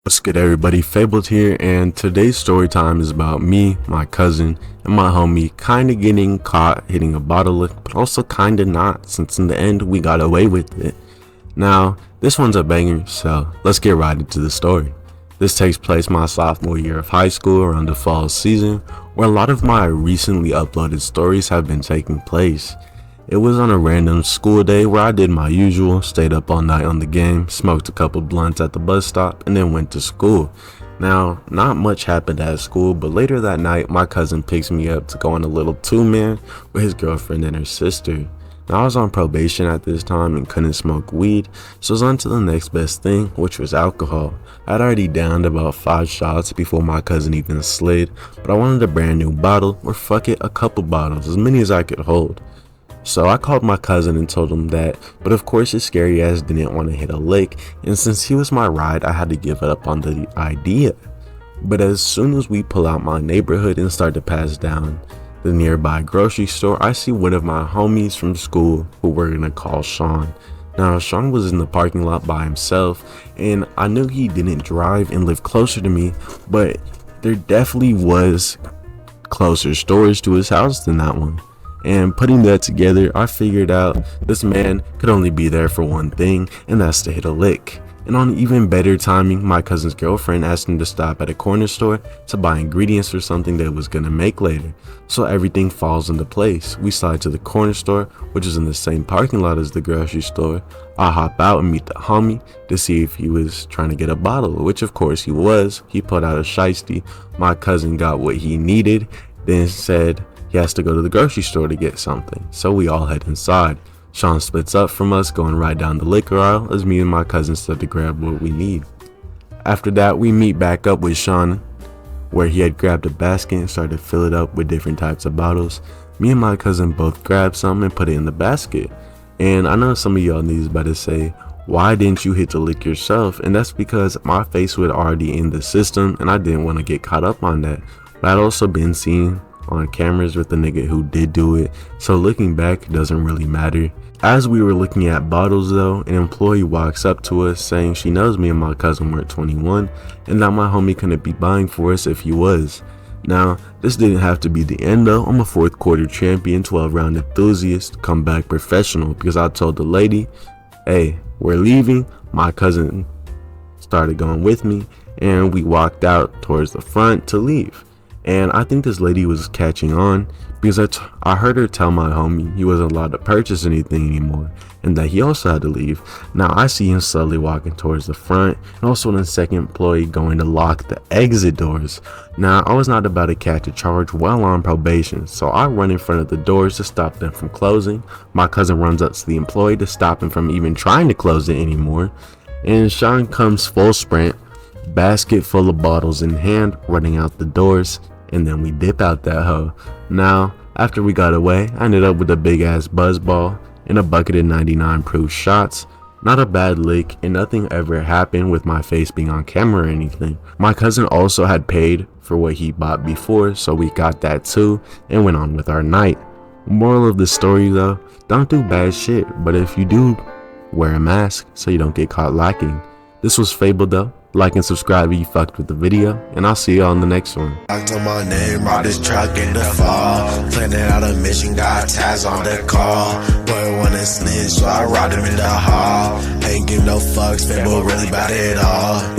What's good, everybody? Fabled here, and today's story time is about me, my cousin, and my homie kinda getting caught hitting a bottle lick, but also kinda not, since in the end we got away with it. Now, this one's a banger, so let's get right into the story. This takes place my sophomore year of high school around the fall season, where a lot of my recently uploaded stories have been taking place. It was on a random school day where I did my usual, stayed up all night on the game, smoked a couple blunts at the bus stop, and then went to school. Now, not much happened at school, but later that night, my cousin picks me up to go on a little two-man with his girlfriend and her sister. Now, I was on probation at this time and couldn't smoke weed, so I was on to the next best thing, which was alcohol. I'd already downed about 5 shots before my cousin even slid, but I wanted a brand new bottle, or fuck it, a couple bottles, as many as I could hold. So I called my cousin and told him that, but of course his scary ass didn't want to hit a lick, and since he was my ride, I had to give up on the idea. But as soon as we pull out my neighborhood and start to pass down the nearby grocery store, I see one of my homies from school who we're gonna call Sean. Now, Sean was in the parking lot by himself, and I knew he didn't drive and live closer to me, but there definitely was closer stores to his house than that one. And putting that together, I figured out this man could only be there for one thing, and that's to hit a lick. And on even better timing, my cousin's girlfriend asked him to stop at a corner store to buy ingredients for something that was gonna make later. So everything falls into place. We slide to the corner store, which is in the same parking lot as the grocery store. I hop out and meet the homie to see if he was trying to get a bottle, which of course he was. He pulled out a shiesty. My cousin got what he needed, then said he has to go to the grocery store to get something, so we all head inside. Sean splits up from us, going right down the liquor aisle as me and my cousin start to grab what we need. After that, we meet back up with Sean, where he had grabbed a basket and started to fill it up with different types of bottles. Me and my cousin both grabbed some and put it in the basket. And I know some of y'all niggas about to say, why didn't you hit the lick yourself? And that's because my face was already in the system and I didn't want to get caught up on that. But I'd also been seen on cameras with the nigga who did do it, so looking back, it doesn't really matter. As we were looking at bottles though, an employee walks up to us saying she knows me and my cousin weren't 21 and that my homie couldn't be buying for us if he was. Now, this didn't have to be the end though. I'm a 4th quarter champion, 12-round enthusiast, comeback professional, because I told the lady, hey, we're leaving. My cousin started going with me and we walked out towards the front to leave. And I think this lady was catching on because I heard her tell my homie he wasn't allowed to purchase anything anymore and that he also had to leave. Now I see him slowly walking towards the front and also the second employee going to lock the exit doors. Now I was not about to catch a charge while on probation, so I run in front of the doors to stop them from closing. My cousin runs up to the employee to stop him from even trying to close it anymore, and Sean comes full sprint, basket full of bottles in hand, running out the doors. And then we dip out that hoe. Now, after we got away, I ended up with a big ass buzz ball and a bucket of 99 proof shots. Not a bad lick, and nothing ever happened with my face being on camera or anything. My cousin also had paid for what he bought before, so we got that too and went on with our night. Moral of the story though, don't do bad shit, but if you do, wear a mask so you don't get caught lacking. This was Fabled though. Like and subscribe if you fucked with the video, and I'll see you on the next one. Locked on my name, ride this truck in the fall. Planning out a mission, got tabs on the call. Boy wanna snitch, so I ride him in the hall. Ain't give no fucks, Fable really about it all.